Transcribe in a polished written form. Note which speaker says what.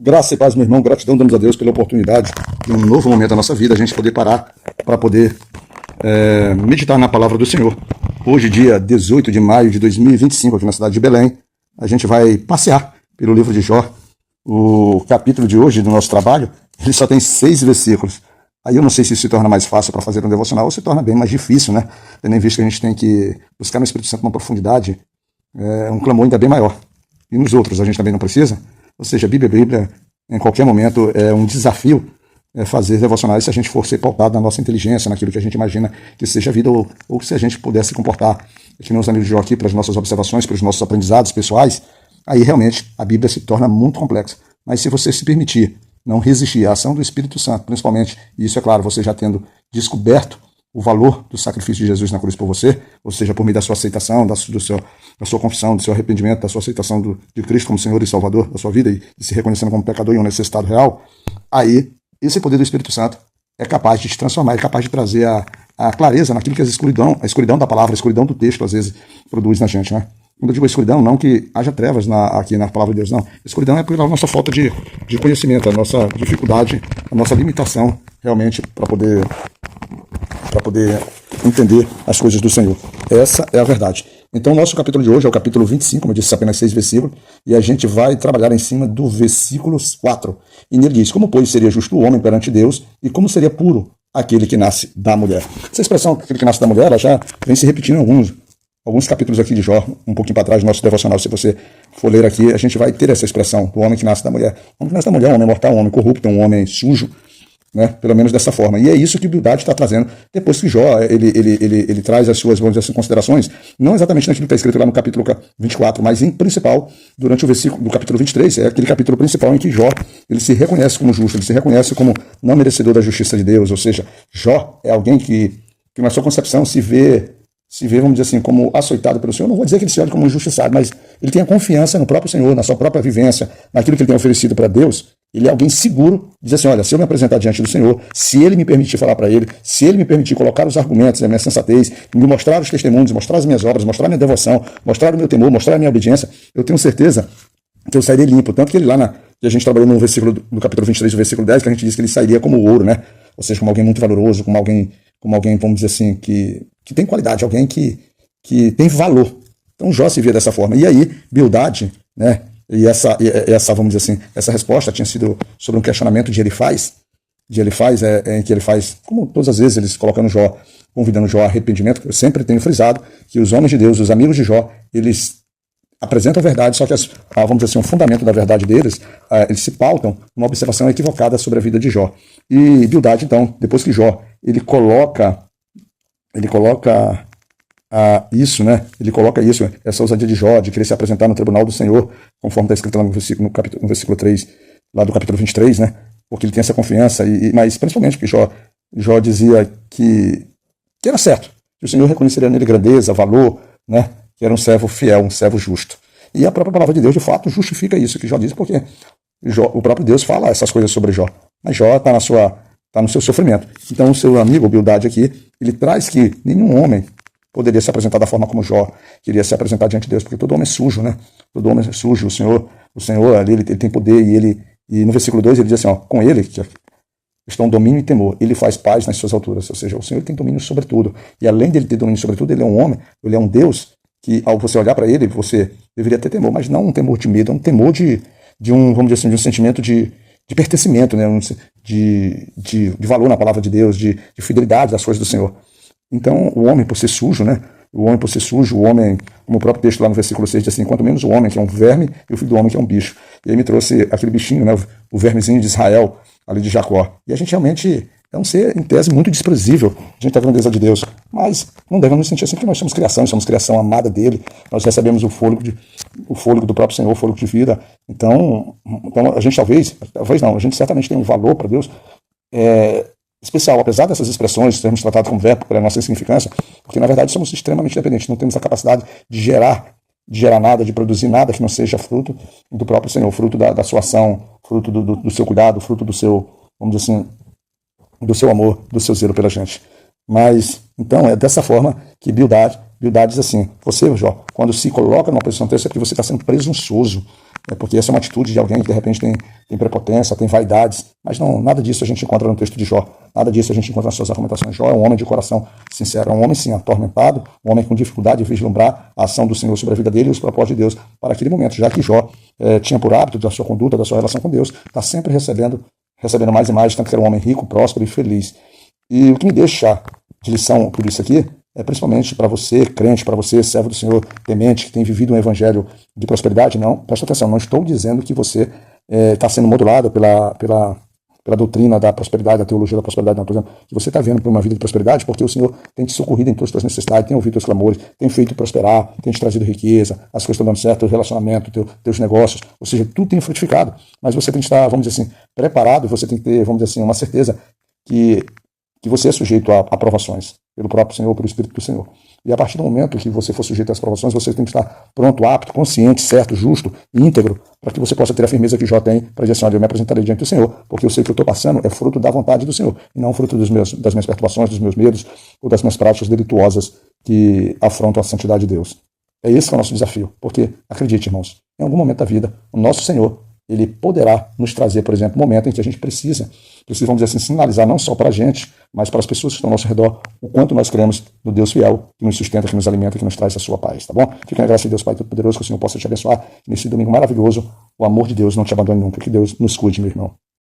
Speaker 1: Graça e paz, meu irmão, gratidão damos a Deus pela oportunidade de um novo momento da nossa vida, a gente poder parar para poder meditar na palavra do Senhor. Hoje, dia 18 de maio de 2025, aqui na cidade de Belém, a gente vai passear pelo livro de Jó. O capítulo de hoje do nosso trabalho, ele só tem 6 versículos. Aí eu não sei se isso se torna mais fácil para fazer um devocional ou se torna bem mais difícil, né? Tendo em vista que a gente tem que buscar no Espírito Santo uma profundidade, um clamor ainda bem maior. E nos outros a gente também não precisa. Ou seja, a Bíblia, em qualquer momento, é um desafio fazer devocionais se a gente for ser pautado na nossa inteligência, naquilo que a gente imagina que seja a vida, ou se a gente pudesse comportar, que nem os amigos de Jó aqui, para as nossas observações, para os nossos aprendizados pessoais, aí realmente a Bíblia se torna muito complexa. Mas se você se permitir, não resistir à ação do Espírito Santo, principalmente, e isso é claro, você já tendo descoberto o valor do sacrifício de Jesus na cruz por você, ou seja, por meio da sua aceitação, da sua confissão, do seu arrependimento, da sua aceitação de Cristo como Senhor e Salvador da sua vida e se reconhecendo como pecador e um necessitado real, aí esse poder do Espírito Santo é capaz de te transformar, é capaz de trazer a clareza naquilo que a escuridão da palavra, a escuridão do texto às vezes produz na gente, né? Quando eu digo escuridão, não que haja trevas aqui na palavra de Deus, não. Escuridão é pela nossa falta de conhecimento, a nossa dificuldade, a nossa limitação realmente para poder entender as coisas do Senhor. Essa é a verdade. Então, o nosso capítulo de hoje é o capítulo 25, como eu disse, apenas 6 versículos, e a gente vai trabalhar em cima do versículo 4. E nele diz: como, pois, seria justo o homem perante Deus, e como seria puro aquele que nasce da mulher? Essa expressão, aquele que nasce da mulher, ela já vem se repetindo em alguns capítulos aqui de Jó, um pouquinho para trás do nosso devocional. Se você for ler aqui, a gente vai ter essa expressão, do homem que nasce da mulher. O homem que nasce da mulher é um homem mortal, um homem corrupto, um homem sujo, né? Pelo menos dessa forma. E é isso que Bildade está trazendo depois que Jó ele traz as suas, vamos dizer assim, considerações, não exatamente naquilo que está escrito lá no capítulo 24, mas em principal, durante o versículo do capítulo 23, é aquele capítulo principal em que Jó ele se reconhece como justo, ele se reconhece como não merecedor da justiça de Deus, ou seja, Jó é alguém que na sua concepção se vê, vamos dizer assim, como açoitado pelo Senhor. Não vou dizer que ele se olha como injustiçado, mas ele tem a confiança no próprio Senhor, na sua própria vivência, naquilo que ele tem oferecido para Deus. Ele é alguém seguro, diz assim: olha, se eu me apresentar diante do Senhor, se Ele me permitir falar para Ele, se Ele me permitir colocar os argumentos, a minha sensatez, me mostrar os testemunhos, mostrar as minhas obras, mostrar a minha devoção, mostrar o meu temor, mostrar a minha obediência, eu tenho certeza que eu sairei limpo. Tanto que ele lá que a gente trabalhou no versículo do capítulo 23, do versículo 10, que a gente disse que ele sairia como ouro, né? Ou seja, como alguém muito valoroso, como alguém, vamos dizer assim, que tem qualidade, alguém que tem valor. Então Jó se via dessa forma. E aí, Bildade, né? E essa, vamos dizer assim, essa resposta tinha sido sobre um questionamento de Elifaz, em que ele faz, como todas as vezes eles colocando Jó, convidando Jó a arrependimento. Eu sempre tenho frisado que os homens de Deus, os amigos de Jó, eles apresentam a verdade, só que vamos dizer assim, o fundamento da verdade deles, eles se pautam numa observação equivocada sobre a vida de Jó. E Bildade, então, depois que Jó, ele coloca isso, né? Ele coloca isso, essa ousadia de Jó, de querer se apresentar no tribunal do Senhor, conforme está escrito lá no versículo 3, lá do capítulo 23, né? Porque ele tem essa confiança, mas principalmente porque Jó dizia que era certo, que o Senhor reconheceria nele grandeza, valor, né? Que era um servo fiel, um servo justo. E a própria palavra de Deus, de fato, justifica isso que Jó diz, porque o próprio Deus fala essas coisas sobre Jó. Mas Jó está no seu sofrimento. Então o seu amigo Bildade aqui, ele traz que nenhum homem poderia se apresentar da forma como Jó queria se apresentar diante de Deus, porque todo homem é sujo, né? Todo homem é sujo. O Senhor ali, ele tem poder, e no versículo 2 ele diz assim, ó: com ele que estão domínio e temor, ele faz paz nas suas alturas. Ou seja, o Senhor tem domínio sobre tudo. E além dele ter domínio sobre tudo, ele é um homem, ele é um Deus que, ao você olhar para ele, você deveria ter temor, mas não um temor de medo, é um temor de vamos dizer assim, de um sentimento de pertencimento, né? De valor na palavra de Deus, de fidelidade às coisas do Senhor. Então, o homem por ser sujo, né? O homem, como o próprio texto lá no versículo 6 diz assim: quanto menos o homem, que é um verme, e o filho do homem, que é um bicho. E aí me trouxe aquele bichinho, né? O vermezinho de Israel, ali de Jacó. E a gente realmente é um ser, em tese, muito desprezível diante da grandeza de Deus. Mas não devemos nos sentir assim, porque nós somos criação amada dele. Nós recebemos o fôlego do próprio Senhor, o fôlego de vida. Então a gente talvez não, a gente certamente tem um valor para Deus especial, apesar dessas expressões sermos tratados como verbo pela nossa insignificância, porque na verdade somos extremamente dependentes, não temos a capacidade de gerar nada, de produzir nada que não seja fruto do próprio Senhor, fruto da sua ação, fruto do seu cuidado, fruto do seu, vamos dizer assim, do seu amor, do seu zelo pela gente. Mas, então, é dessa forma que Bildade diz assim: você, Jó, quando se coloca numa posição dessa, é porque você está sendo presunçoso, porque essa é uma atitude de alguém que de repente tem prepotência, tem vaidades, mas não, nada disso a gente encontra no texto de Jó, nada disso a gente encontra nas suas argumentações. Jó é um homem de coração sincero, é um homem sim atormentado, um homem com dificuldade de vislumbrar a ação do Senhor sobre a vida dele e os propósitos de Deus para aquele momento, já que Jó tinha por hábito da sua conduta, da sua relação com Deus, está sempre recebendo mais e mais, tanto que era um homem rico, próspero e feliz. E o que me deixa de lição tudo isso aqui é principalmente para você, crente, para você, servo do Senhor, temente, que tem vivido um evangelho de prosperidade. Não, presta atenção, não estou dizendo que você está sendo modulado pela doutrina da prosperidade, da teologia da prosperidade, não, por exemplo, que você está vendo para uma vida de prosperidade porque o Senhor tem te socorrido em todas as suas necessidades, tem ouvido teus clamores, tem feito prosperar, tem te trazido riqueza, as coisas estão dando certo, teu relacionamento, teus negócios, ou seja, tudo tem frutificado, mas você tem que estar, vamos dizer assim, preparado, você tem que ter, vamos dizer assim, uma certeza que você é sujeito a aprovações pelo próprio Senhor, pelo Espírito do Senhor. E a partir do momento que você for sujeito às provações, você tem que estar pronto, apto, consciente, certo, justo e íntegro, para que você possa ter a firmeza que Jó tem para dizer assim, olha, eu me apresentarei diante do Senhor, porque eu sei que o que eu estou passando é fruto da vontade do Senhor, e não fruto das minhas perturbações, dos meus medos ou das minhas práticas delituosas que afrontam a santidade de Deus. É esse que é o nosso desafio, porque, acredite, irmãos, em algum momento da vida, o nosso Senhor, ele poderá nos trazer, por exemplo, um momento em que a gente precisa, vamos dizer assim, sinalizar não só para a gente, mas para as pessoas que estão ao nosso redor, o quanto nós cremos no Deus fiel, que nos sustenta, que nos alimenta, que nos traz a sua paz, tá bom? Fica na graça de Deus, Pai Todo-Poderoso, que o Senhor possa te abençoar nesse domingo maravilhoso. O amor de Deus não te abandone nunca, que Deus nos cuide, meu irmão.